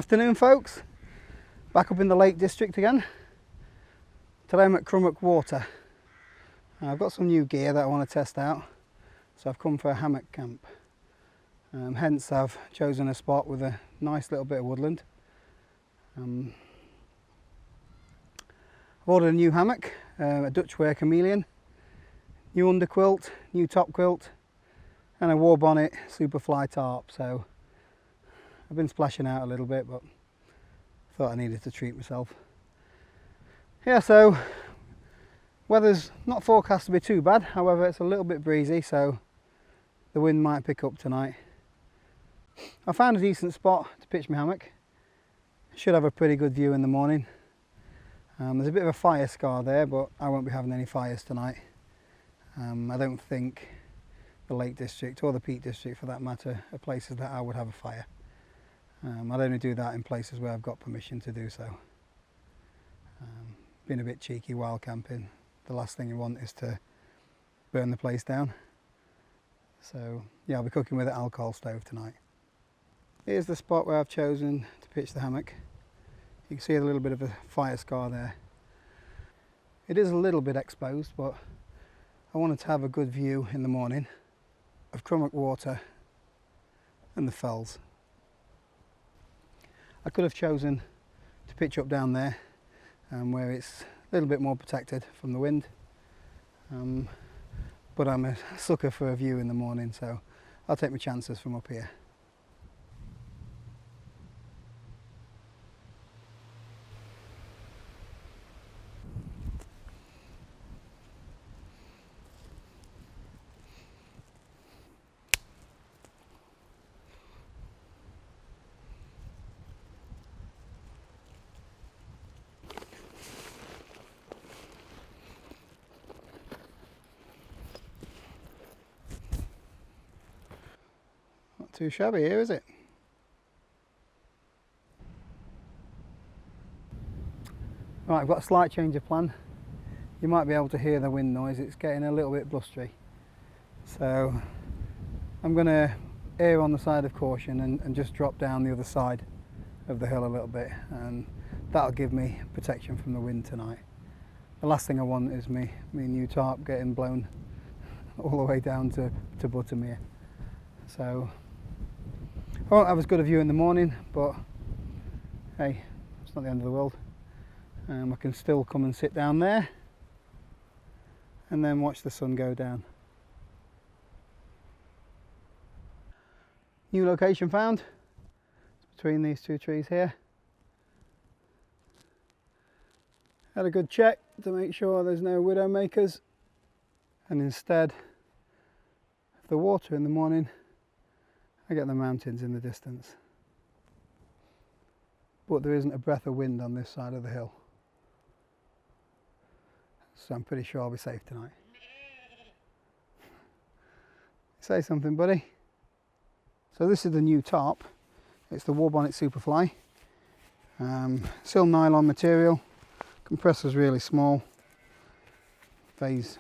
Afternoon folks, back up in the Lake District again. Today I'm at Hammock Water. I've got some new gear that I want to test out, so I've come for a hammock camp. Hence I've chosen a spot with a nice little bit of woodland. I've ordered a new hammock, a Dutchware Chameleon, new underquilt, new top quilt and a Warbonnet Superfly tarp. So I've been splashing out a little bit, but thought I needed to treat myself. Yeah, so weather's not forecast to be too bad, however it's a little bit breezy, so the wind might pick up tonight. I found a decent spot to pitch my hammock. Should have a pretty good view in the morning. There's a bit of a fire scar there, but I won't be having any fires tonight. I don't think the Lake District or the Peak District for that matter are places that I would have a fire. I'd only do that in places where I've got permission to do so. Been a bit cheeky while camping. The last thing you want is to burn the place down. So yeah, I'll be cooking with an alcohol stove tonight. Here's the spot where I've chosen to pitch the hammock. You can see a little bit of a fire scar there. It is a little bit exposed, but I wanted to have a good view in the morning of Hammock Water and the fells. I could have chosen to pitch up down there where it's a little bit more protected from the wind, but I'm a sucker for a view in the morning, so I'll take my chances from up here. Too shabby here, is it? Right, I've got a slight change of plan. You might be able to hear the wind noise, it's getting a little bit blustery. So I'm going to err on the side of caution and just drop down the other side of the hill a little bit, and that'll give me protection from the wind tonight. The last thing I want is me new tarp getting blown all the way down to Buttermere. So I won't have as good a view in the morning, but hey, it's not the end of the world. I can still come and sit down there and then watch the sun go down. New location found. It's between these two trees here. Had a good check to make sure there's no widow makers, and instead of the water in the morning, I get the mountains in the distance, but there isn't a breath of wind on this side of the hill, so I'm pretty sure I'll be safe tonight. Say something, buddy. So this is the new tarp. It's the Warbonnet Superfly. Still nylon material. Compressor's really small. Weighs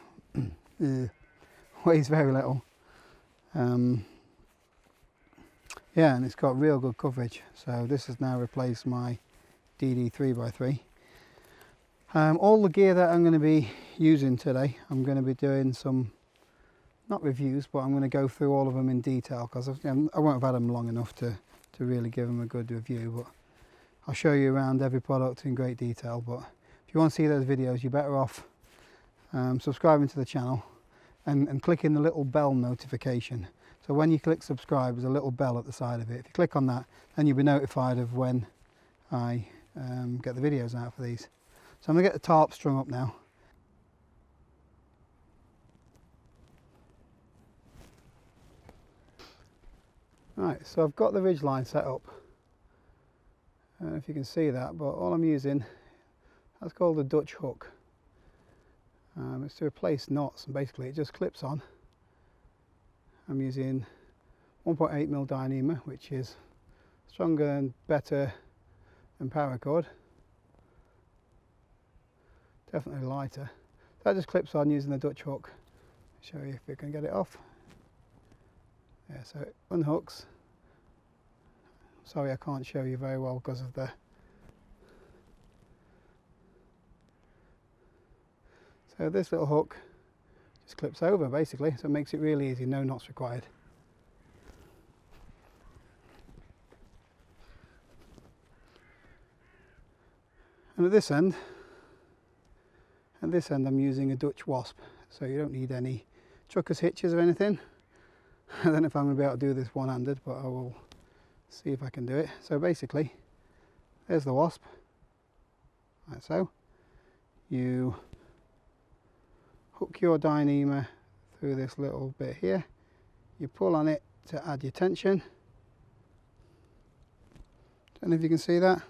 very little. Yeah, and it's got real good coverage. So this has now replaced my DD 3x3. All the gear that I'm going to be using today, I'm going to be doing some, not reviews, but I'm going to go through all of them in detail, because I won't have had them long enough to really give them a good review, but I'll show you around every product in great detail. But if you want to see those videos, you're better off subscribing to the channel and clicking the little bell notification. So when you click subscribe, there's a little bell at the side of it. If you click on that, then you'll be notified of when I get the videos out for these. So I'm going to get the tarp strung up now. Right, so I've got the ridge line set up. I don't know if you can see that, but all I'm using, that's called a Dutch hook. It's to replace knots, and basically it just clips on. I'm using 1.8mm Dyneema, which is stronger and better than paracord. Definitely lighter. That just clips on using the Dutch hook. Show you if we can get it off. Yeah, so it unhooks Sorry, I can't show you very well because of the... So this little hook just clips over basically, so it makes it really easy, no knots required. And at this end I'm using a Dutch wasp, so you don't need any trucker's hitches or anything. I don't know if I'm going to be able to do this one-handed, but I will see if I can do it. So basically, there's the wasp, like so. You hook your dyneema through this little bit here, you pull on it to add your tension. Don't know if you can see that.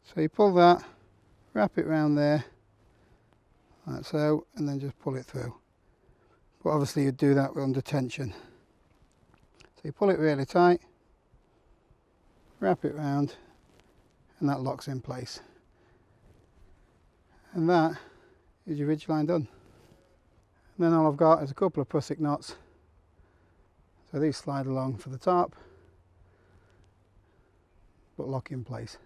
So you pull that, wrap it round there, like so, and then just pull it through. But obviously you'd do that under tension. So you pull it really tight, wrap it round, and that locks in place. And that is your ridgeline done. And then all I've got is a couple of prusik knots. So these slide along for the tarp, but lock in place.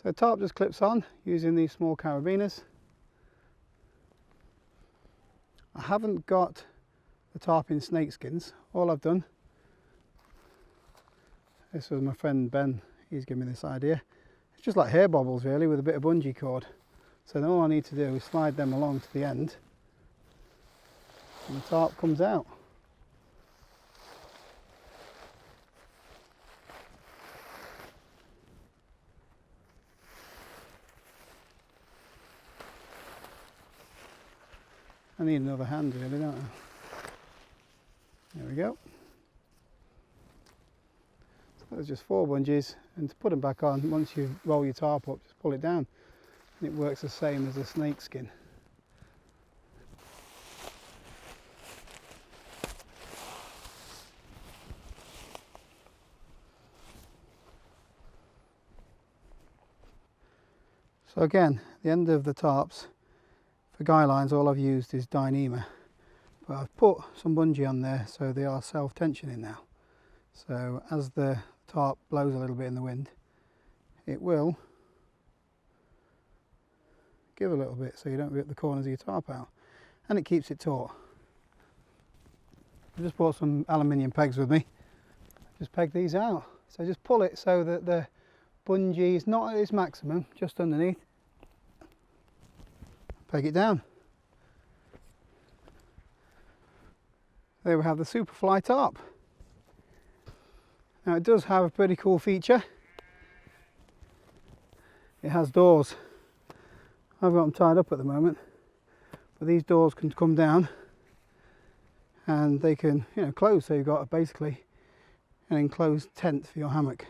So tarp just clips on using these small carabiners. I haven't got the tarp in snakeskins. All I've done, this was my friend Ben, he's given me this idea. It's just like hair bobbles really, with a bit of bungee cord. So then all I need to do is slide them along to the end and the tarp comes out. I need another hand really, don't I? There we go. So there's just 4 bungees, and to put them back on, once you roll your tarp up, just pull it down. And it works the same as a snake skin. So again, the end of the tarps, for guy lines all I've used is dyneema, but I've put some bungee on there so they are self-tensioning now. So as the tarp blows a little bit in the wind, it will give a little bit so you don't rip the corners of your tarp out, and it keeps it taut. I just brought some aluminium pegs with me, just peg these out. So just pull it so that the bungee is not at its maximum, just underneath. Peg it down. There we have the Superfly tarp. Now it does have a pretty cool feature. It has doors. I've got them tied up at the moment, but these doors can come down and they can, close, so you've got basically an enclosed tent for your hammock.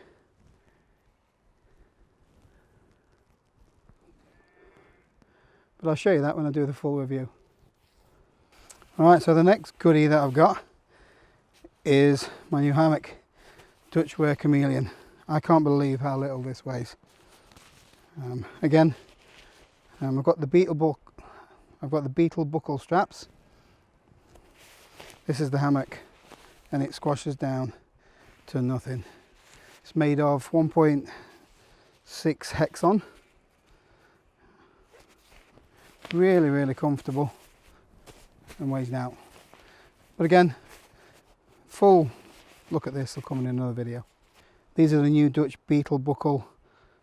But I'll show you that when I do the full review. Alright, so the next goodie that I've got is my new hammock, Dutchware Chameleon. I can't believe how little this weighs. Again, I've got the beetle buckle straps. This is the hammock, and it squashes down to nothing. It's made of 1.6 hexon. Really comfortable and weighs out. But again, full look at this will come in another video. These are the new Dutch beetle buckle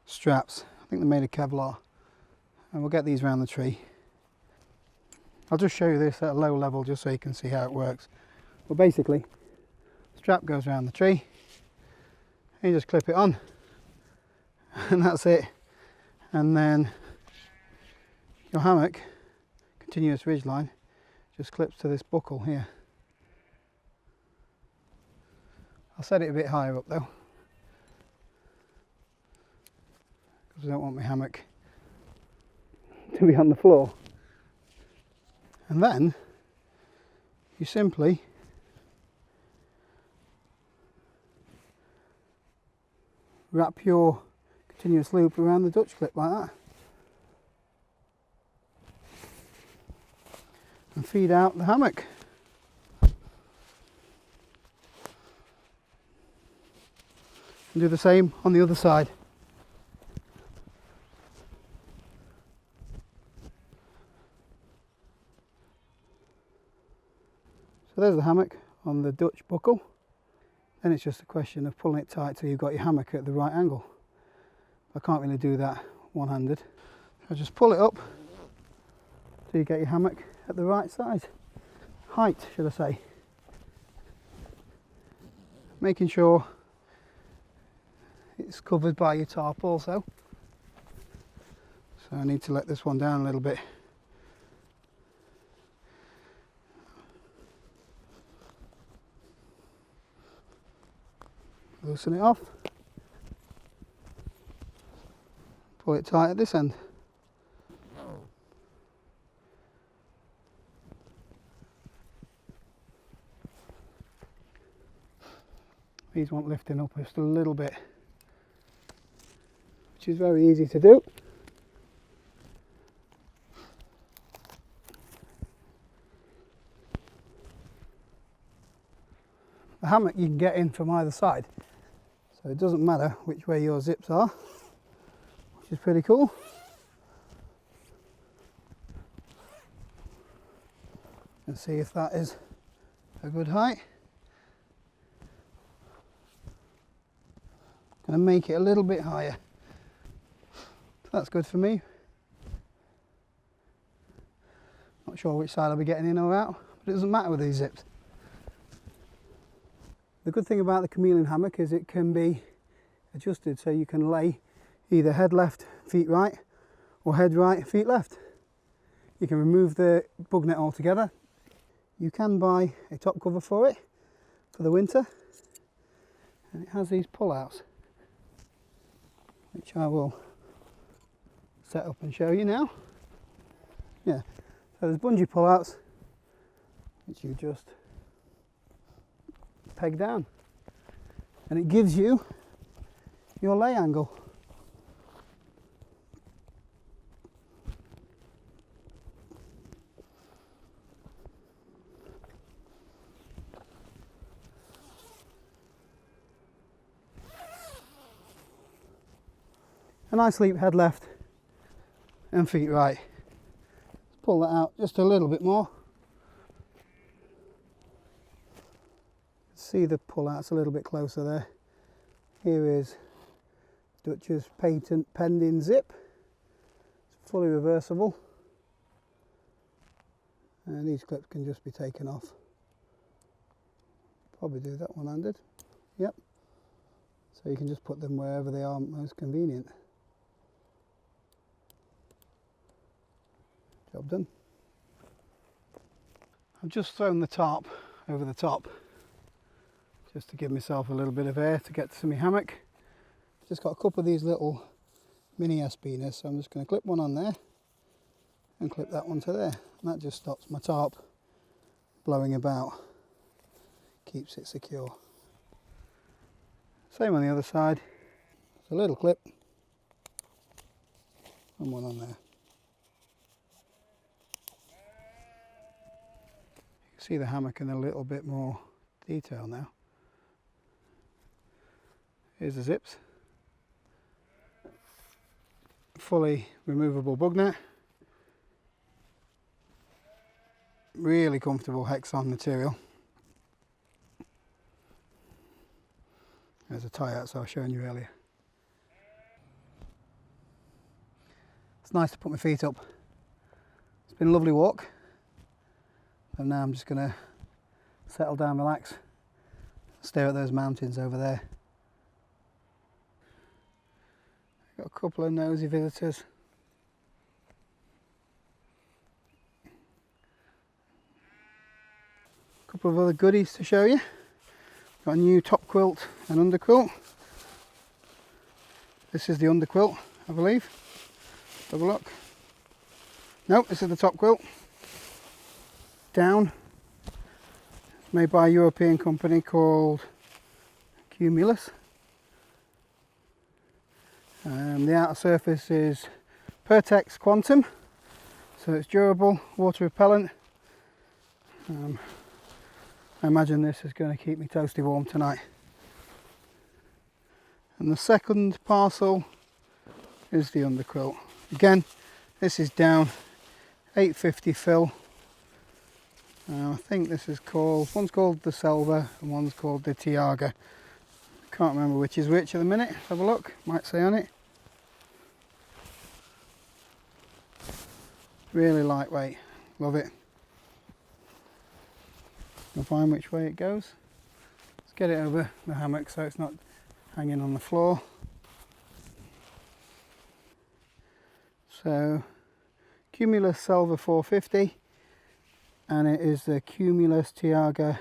straps. I think they're made of Kevlar, and we'll get these around the tree. I'll just show you this at a low level just so you can see how it works. But basically, the strap goes around the tree and you just clip it on and that's it. And then your hammock, continuous ridgeline, just clips to this buckle here. I'll set it a bit higher up though, because I don't want my hammock to be on the floor. And then you simply wrap your continuous loop around the Dutch clip like that and feed out the hammock. and do the same on the other side. So there's the hammock on the Dutch buckle. Then it's just a question of pulling it tight till you've got your hammock at the right angle. I can't really do that one-handed. So just pull it up till you get your hammock at the right size. Height, should I say. Making sure it's covered by your tarp also. So I need to let this one down a little bit. Loosen it off. Pull it tight at this end. These want lifting up just a little bit, which is very easy to do. The hammock you can get in from either side, so it doesn't matter which way your zips are, which is pretty cool. And see if that is a good height. Going to make it a little bit higher. So that's good for me. Not sure which side I'll be getting in or out, but it doesn't matter with these zips. The good thing about the Chameleon hammock is it can be adjusted so you can lay either head left, feet right, or head right, feet left. You can remove the bug net altogether. You can buy a top cover for it for the winter, and it has these pull-outs, which I will set up and show you now. Yeah, so there's bungee pull-outs which you just peg down, and it gives you your lay angle. And I sleep head left and feet right. Let's pull that out just a little bit more. See the pull-outs a little bit closer there. Here is Dutch's patent pending zip. It's fully reversible, and these clips can just be taken off. Probably do that one-handed. Yep. So you can just put them wherever they are most convenient. Job done. I've just thrown the tarp over the top, just to give myself a little bit of air to get to my hammock. Just got a couple of these little mini S-beaners, so I'm just going to clip one on there and clip that one to there. And that just stops my tarp blowing about, keeps it secure. Same on the other side. It's a little clip and one on there. You can see the hammock in a little bit more detail now. Here's the zips. Fully removable bug net. Really comfortable Hexon material. There's a tie out, so I was showing you earlier. It's nice to put my feet up. It's been a lovely walk, and now I'm just going to settle down, relax, stare at those mountains over there. Got a couple of nosy visitors. A couple of other goodies to show you. Got a new top quilt and underquilt. This is the underquilt, I believe. Have a look. Nope, this is the top quilt. Down. It's made by a European company called Cumulus. The outer surface is Pertex Quantum, so it's durable, water repellent. I imagine this is going to keep me toasty warm tonight. And the second parcel is the underquilt. Again, this is down 850 fill. I think this is called, one's called the Selva and one's called the Taiga. Can't remember which is which at the minute. Have a look, might say on it. Really lightweight, love it. I'll find which way it goes. Let's get it over the hammock so it's not hanging on the floor. So, Cumulus Selva 450, and it is the Cumulus Taiga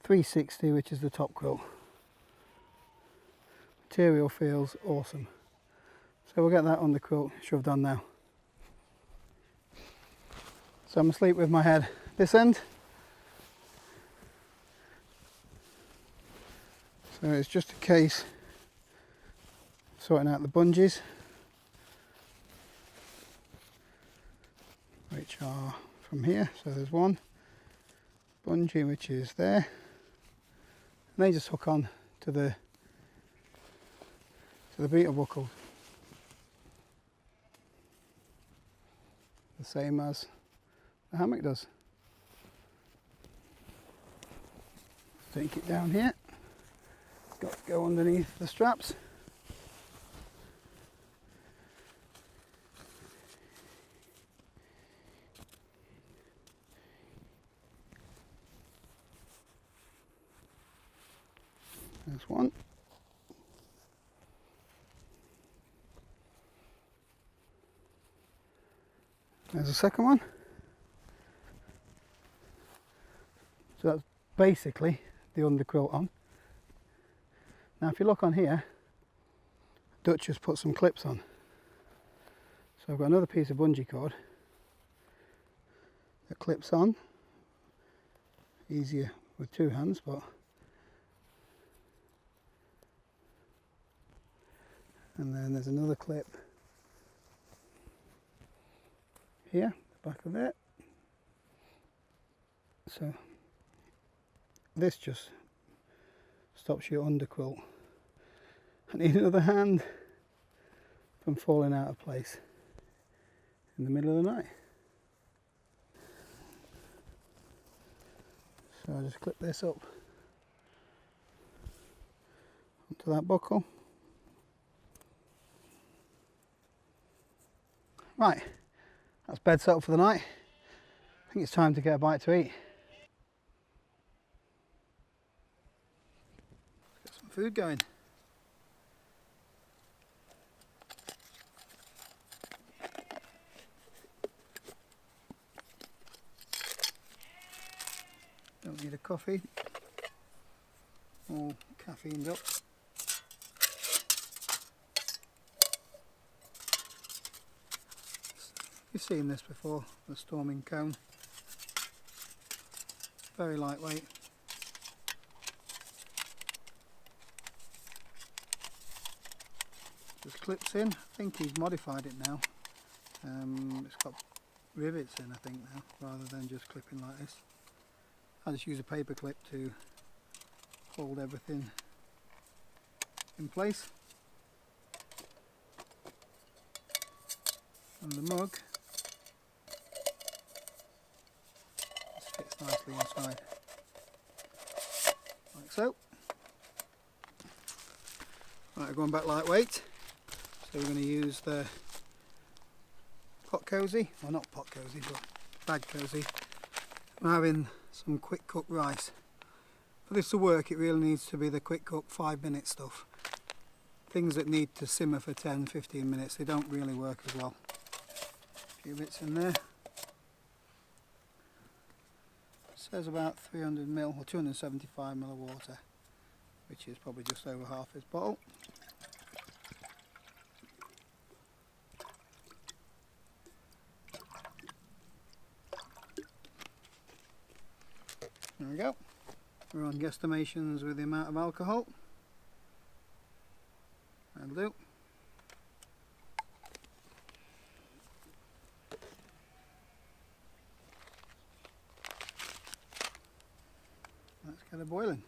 360, which is the top quilt. Material feels awesome. So we'll get that on the quilt shoved on now. So I'm asleep with my head this end. So it's just a case of sorting out the bungees, which are from here. So there's one bungee which is there, and they just hook on to the beetle buckle, the same as the hammock does. Take it down here. Got to go underneath the straps. There's one. There's a second one. So that's basically the underquilt on. Now if you look on here, Dutch has put some clips on. So I've got another piece of bungee cord that clips on. Easier with two hands, but and then there's another clip here, the back of it. So this just stops your underquilt. I need another hand from falling out of place in the middle of the night. So I'll just clip this up onto that buckle. Right, that's bed set up for the night. I think it's time to get a bite to eat. Let's get some food going. Don't need a coffee. All caffeined up. You've seen this before, the storming cone. Very lightweight. Just clips in. I think he's modified it now. It's got rivets in, I think, now, rather than just clipping like this. I just use a paper clip to hold everything in place. And the mug just fits nicely inside, like so. Right, we're going back lightweight, so we're going to use the pot cozy, well not pot cozy but bag cozy. I'm having some quick cook rice. For this to work, it really needs to be the quick cook 5-minute stuff. Things that need to simmer for 10-15 minutes, they don't really work as well. A few bits in there. It says about 300ml or 275ml of water, which is probably just over half this bottle. There we go. We're on guesstimations with the amount of alcohol. That'll do. Let's get it boiling.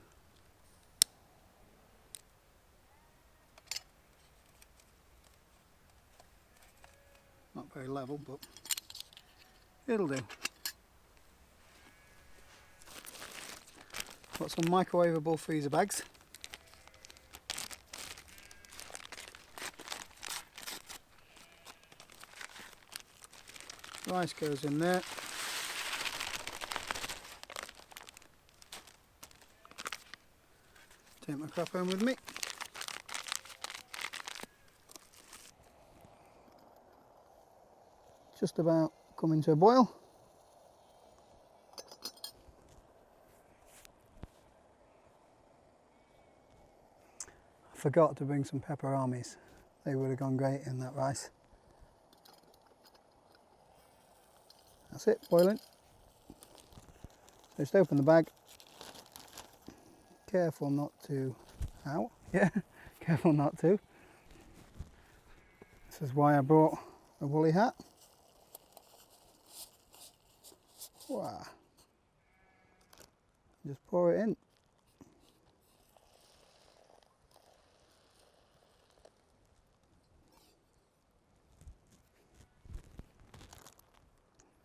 level, but it'll do. Got some microwavable freezer bags. Rice goes in there. Take my crap home with me. Just about coming to a boil. I forgot to bring some pepperonis. They would have gone great in that rice. That's it, boiling. Just open the bag. Careful not to, ow, yeah, careful not to. This is why I brought a woolly hat. Wow. Just pour it in.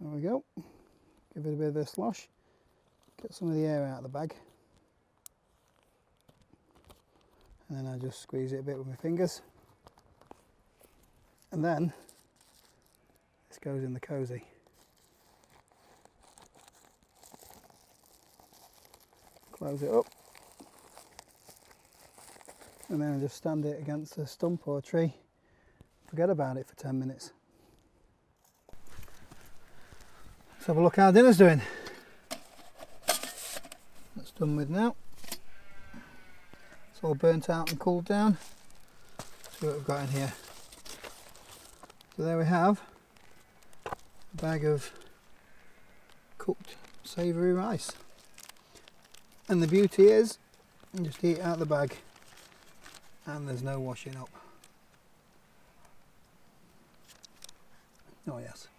There we go. Give it a bit of a slosh. Get some of the air out of the bag. And then I just squeeze it a bit with my fingers. And then this goes in the cosy. Close it up. And then I just stand it against a stump or a tree. Forget about it for 10 minutes. Let's have a look how dinner's doing. That's done with now. It's all burnt out and cooled down. Let's see what we've got in here. So there we have a bag of cooked savoury rice. And the beauty is, you just eat it out of the bag and there's no washing up. Oh yes.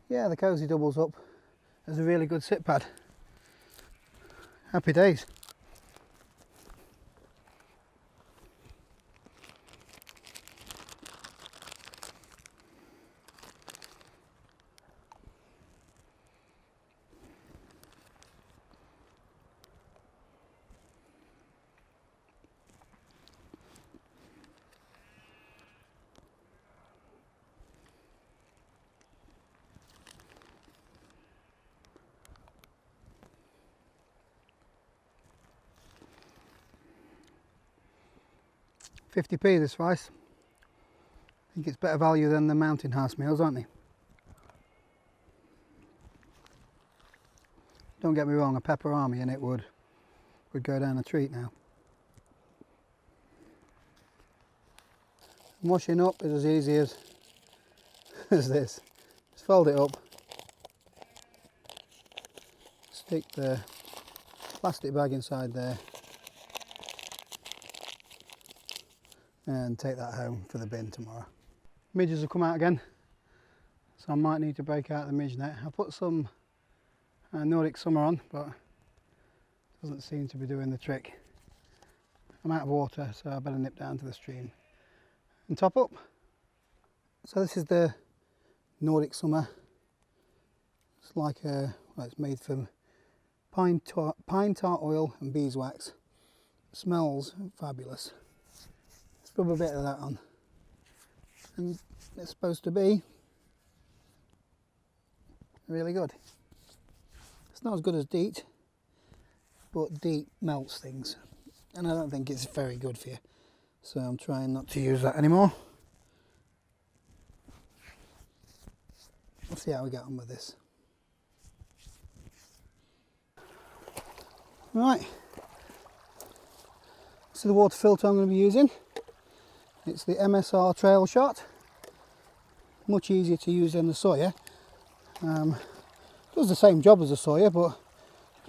Yeah, the cosy doubles up as a really good sit pad. Happy days. £50p this rice. I think it's better value than the Mountain House meals, aren't they? Don't get me wrong, a pepperami in it would go down a treat now. Washing up is as easy as this. Just fold it up, stick the plastic bag inside there, and take that home for the bin tomorrow. Midges have come out again, so I might need to break out the midge net. I put some Nordic Summer on, but it doesn't seem to be doing the trick. I'm out of water, so I better nip down to the stream and top up. So this is the Nordic Summer. It's like well, it's made from pine tar oil and beeswax. It smells fabulous. Rub a bit of that on, and it's supposed to be really good. It's not as good as DEET, but DEET melts things, and I don't think it's very good for you, so I'm trying not to use that anymore. We'll see how we get on with this. Right, so the water filter I'm going to be using. It's the MSR Trail Shot. Much easier to use than the Sawyer. Does the same job as the Sawyer, but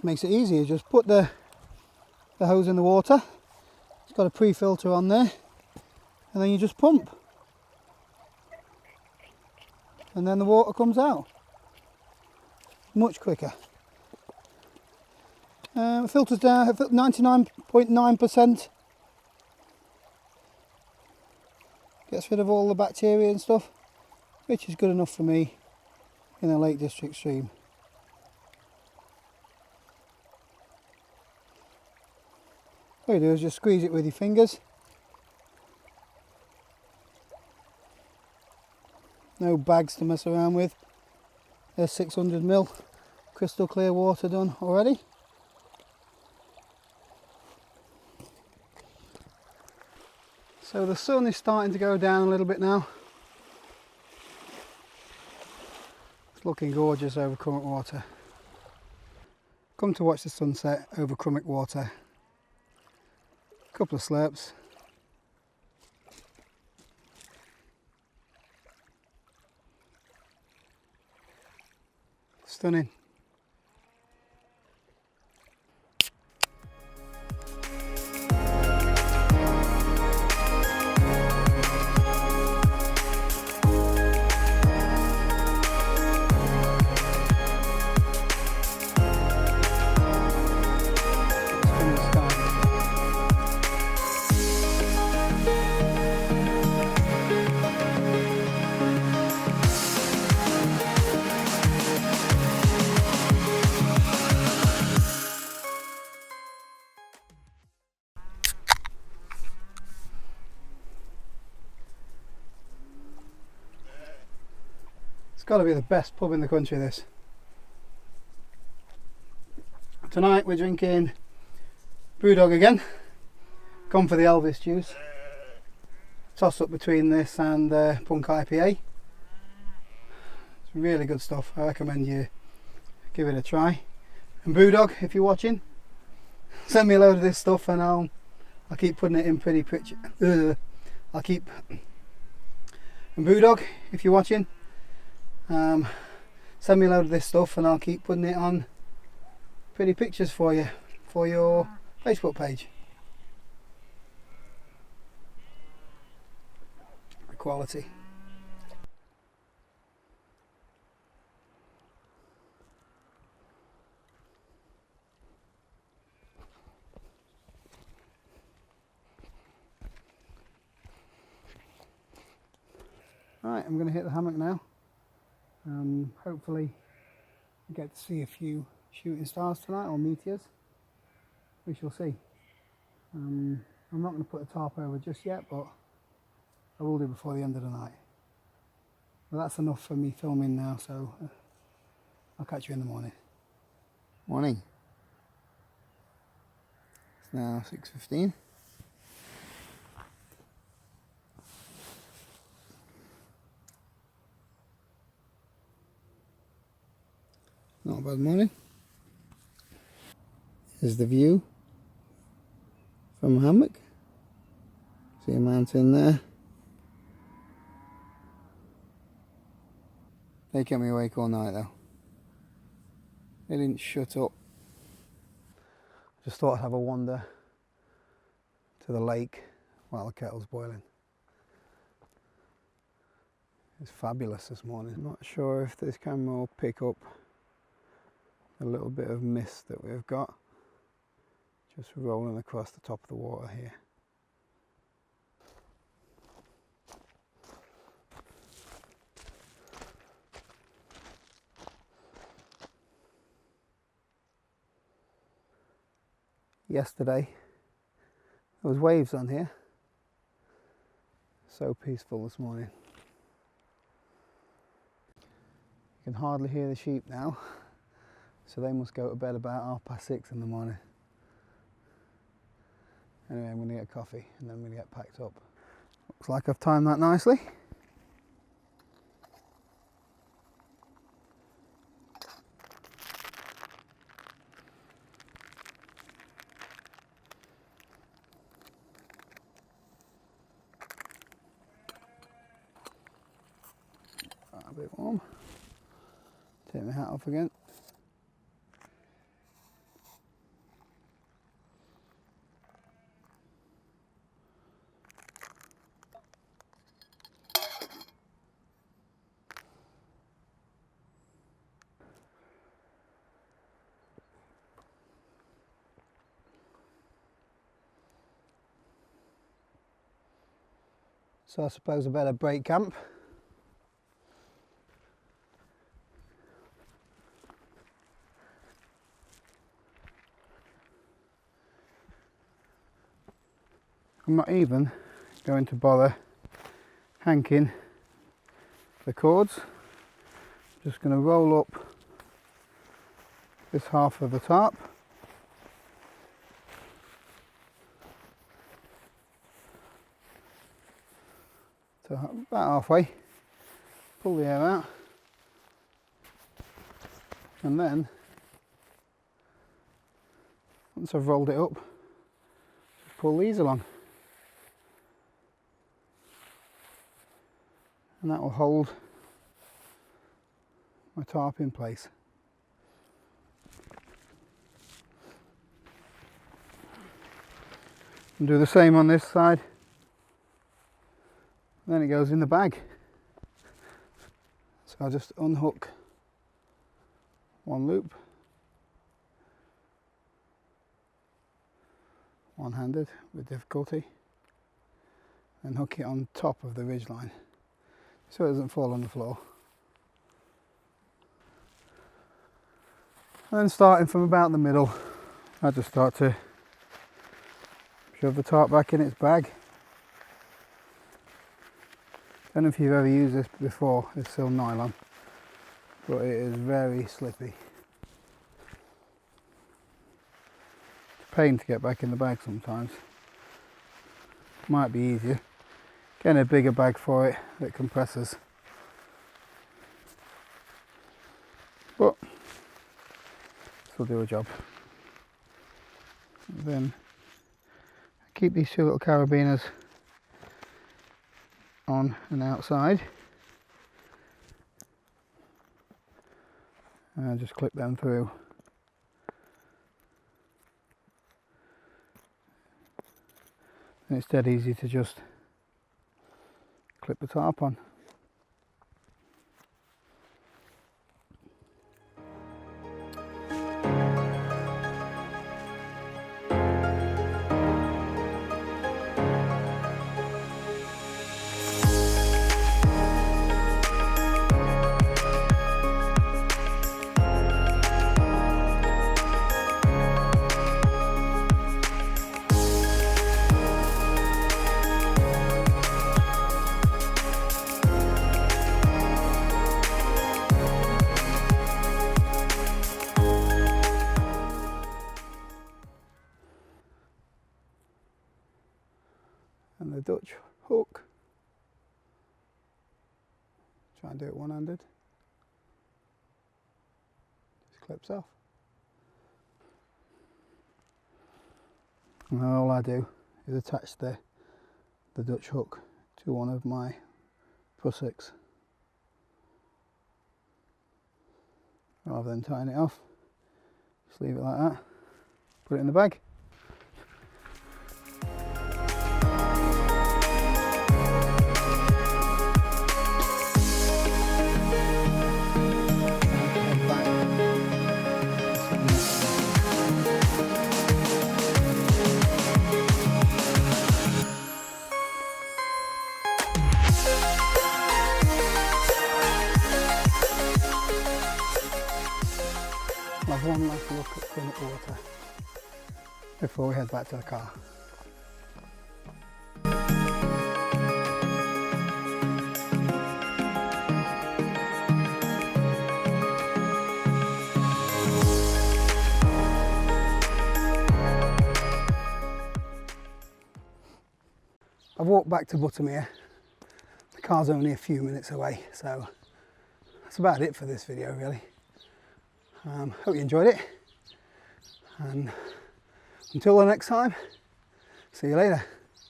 makes it easier. Just put the hose in the water. It's got a pre-filter on there, and then you just pump, and then the water comes out. Much quicker. Filters down 99.9%. Gets gets rid of all the bacteria and stuff, which is good enough for me in a Lake District stream. All you do is just squeeze it with your fingers. No bags to mess around with. There's 600ml crystal clear water done already. So the sun is starting to go down a little bit now. It's looking gorgeous over Crummock Water. Come to watch the sunset over Crummock Water. A couple of slurps. Stunning. It's got to be the best pub in the country, this. Tonight we're drinking Brewdog again. Gone for the Elvis juice. Toss up between this and Punk IPA. It's really good stuff. I recommend you give it a try. And Brewdog, if you're watching, send me a load of this stuff and I'll keep putting it in pretty picture. I'll keep. And Brewdog, if you're watching, send me a load of this stuff and I'll keep putting it on pretty pictures for you for your Facebook page. Quality. Right, I'm going to hit the hammock now. Hopefully I get to see a few shooting stars tonight, or meteors. We shall see. I'm not going to put a tarp over just yet, but I will do before the end of the night. But that's enough for me filming now, so I'll catch you in the morning. Morning. It's now 6:15. Not a bad morning. Here's the view from Hammock. See a mountain there. They kept me awake all night though. They didn't shut up. Just thought I'd have a wander to the lake while the kettle's boiling. It's fabulous this morning. I'm not sure if this camera will pick up a little bit of mist that we've got just rolling across the top of the water here. Yesterday there was waves on here. So peaceful this morning. You can hardly hear the sheep now. So they must go to bed about 6:30 in the morning. Anyway, I'm going to get coffee and then I'm going to get packed up. Looks like I've timed that nicely. A bit warm. Take my hat off again. So I suppose I better break camp. I'm not even going to bother hanking the cords. I'm just going to roll up this half of the tarp. So about halfway, pull the air out, and then once I've rolled it up, just pull these along, and that will hold my tarp in place. And do the same on this side. Then it goes in the bag. So I'll just unhook one loop, one-handed with difficulty, and hook it on top of the ridge line so it doesn't fall on the floor. And then starting from about the middle, I just start to shove the tarp back in its bag. I don't know if you've ever used this before, this silk nylon, but it is very slippy. It's a pain to get back in the bag sometimes. Might be easier getting a bigger bag for it that compresses. But this will do a job. And then I keep these two little carabiners on and outside, and I just clip them through. And it's dead easy to just clip the tarp on. And the Dutch hook, try and do it one-handed, just clips off. And all I do is attach the Dutch hook to one of my pussicks, rather than tying it off. Just leave it like that, put it in the bag. I'll have one last look at Quilt water before we head back to the car. I've walked back to Buttermere. The car's only a few minutes away, so that's about it for this video really. Hope you enjoyed it, and until the next time, see you later.